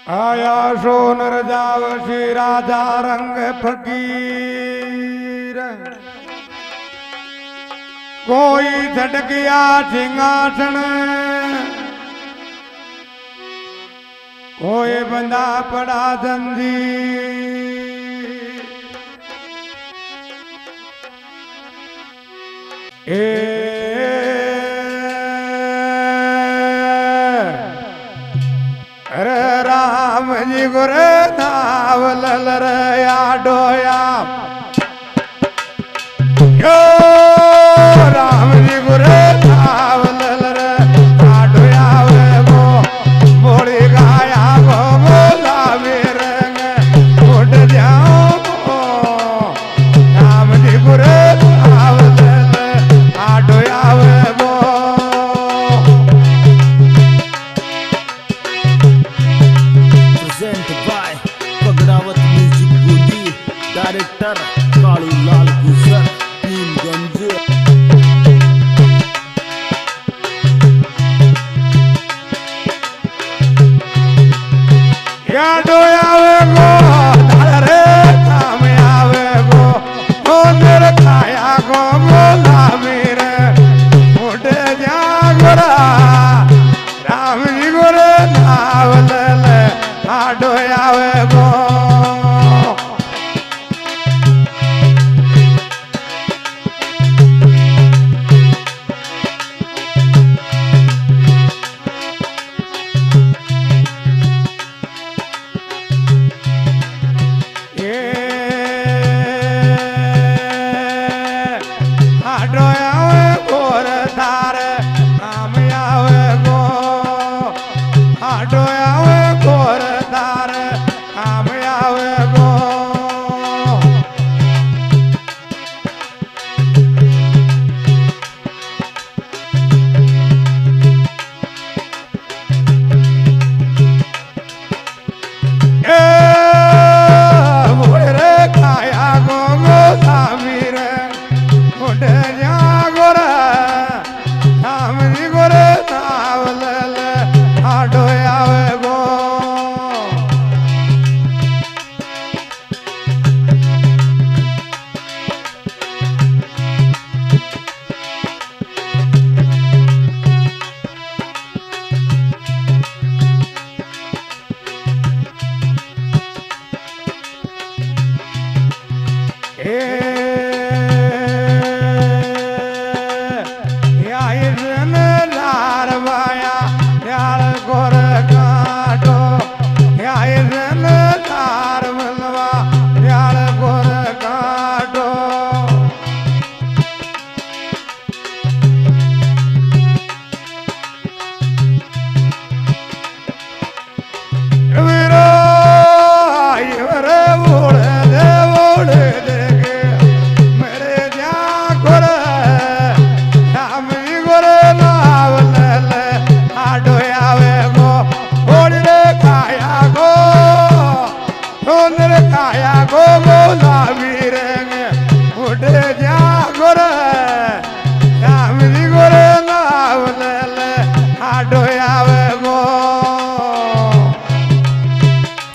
आया सोनर जावशी राजा रंग फकीर कोई झटकिया सिंहासन कोई बंदा पड़ा जंजीर अरे राम जी गुरे नाव ललर डोया यो राम जी गुरे नाव ललर डोया वे वो मोड़ी गाया वो बोला रंग उठ जाओ राम जी गुरे नाव ललर डोया वे वो presented by Pagdawat Music Booty, Director Kalu Lal Guzar, Team Ganj. या डोयावे गो धारे काम आवे गो मंदिर खाया गो बोला मेरे उठे जा गोरा राम जी गोरे नावल ले डोयावे गो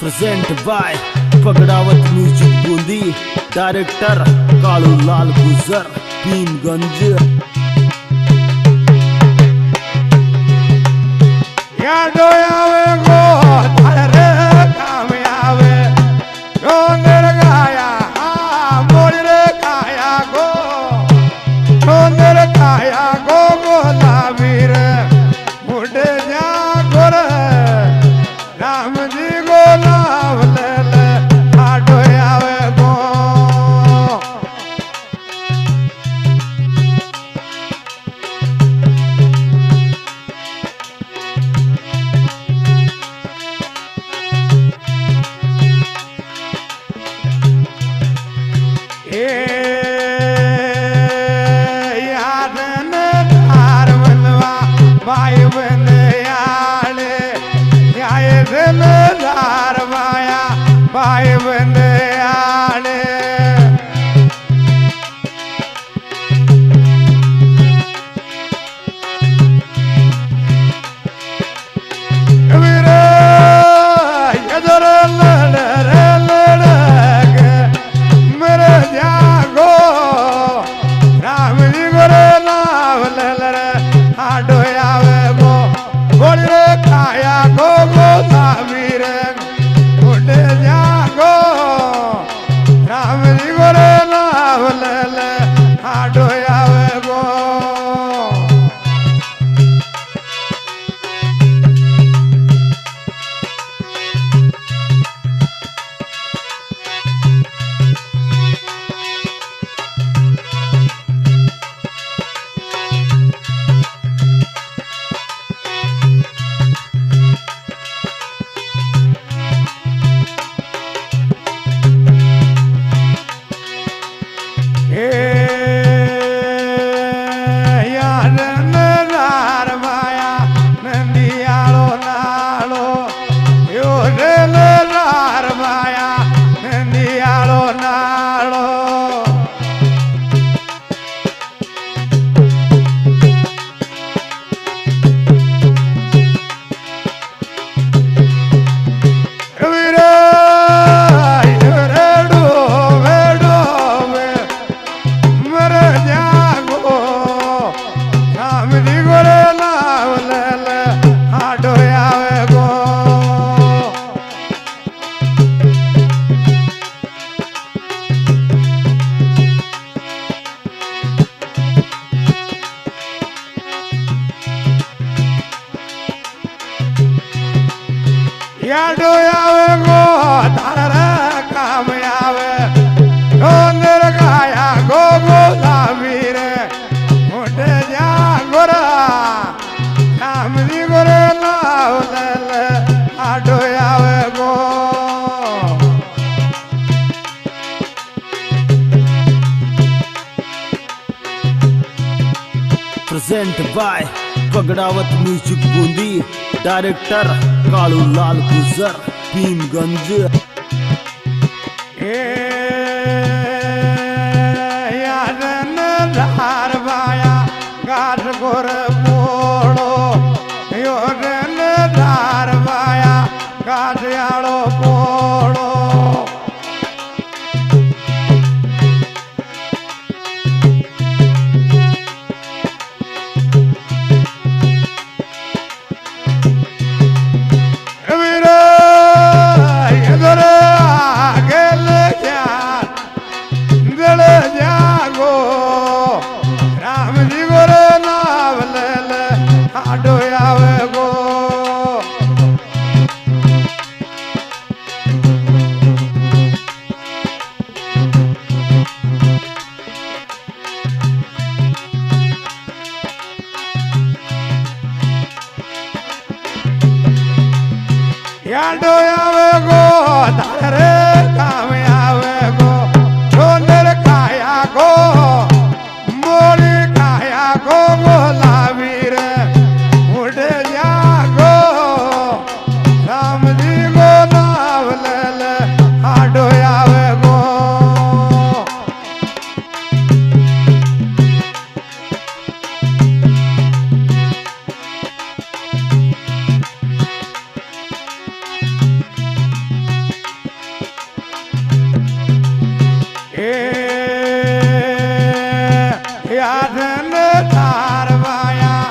Presented by Pagdawat Music Booty, Director Kalu Lal Guzar, Team Ganj. या डोयावे गो धारे काम आवे मंदिर गाया मोड़ खाया गो मंदिर खाया गो बोला वीर उठे जा गोर राम जी गो नाम ले ले डोयावे गो भाई बन आले आए दिलदार माया भाई बन आले આવે ગો તારા કામ આવે ડોંગર કાયા ગો ગોલાવી રે મોઢે જા ગોરા નામની ગોરે લાવ લે આડો આવે ગો present by Pagdawat music Bundi director Kalu Lal Gujar Bhimganj એ યાદન ધાર વાયા ગાઢ ગોર પોળો યોગન ધાર વાયા ગાઢિયાળો પોળો રામજી ગોરે નાવ લે લે આડો આવે ગો આડો આવે ગો તારે કામ આવે ગો ડોંગર કાયા ગો મોડી કાયા ગો ગોલાવી રે ઉડે જા ગો રામજી ગો નાવ લે લે આડો આવે ગો યાદન ધાર વાયા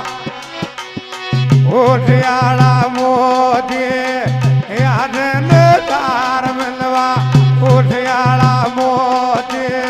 ઓઠિયાળા મોતી યાદન ધાર મિલવા ઓઠિયાળા મોતી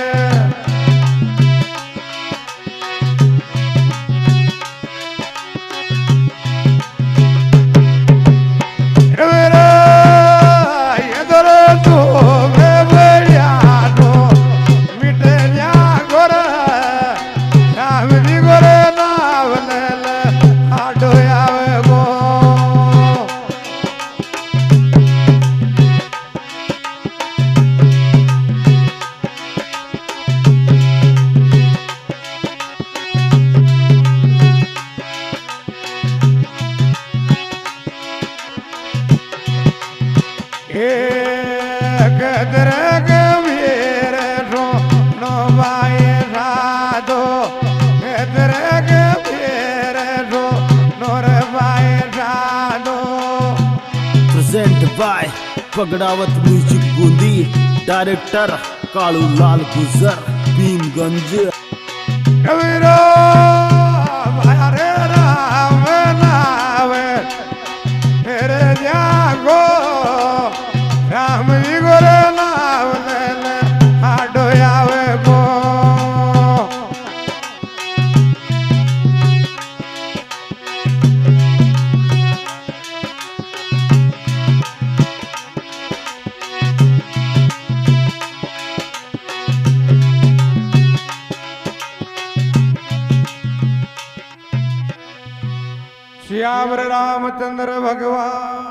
ગદર ગંભીર નો ભાઈ સાધો ગદર ગંભીર નો રે ભાઈ સાધો present by Pagdawat music Bundi director Kalu Lal Gujar Bhimganj કવિરો ભારે રામ નાવે ફેરે જાગો રામજી ગોરે નાવ લે લે આડો આવે ગો શ્યામ રામચંદ્ર ભગવાન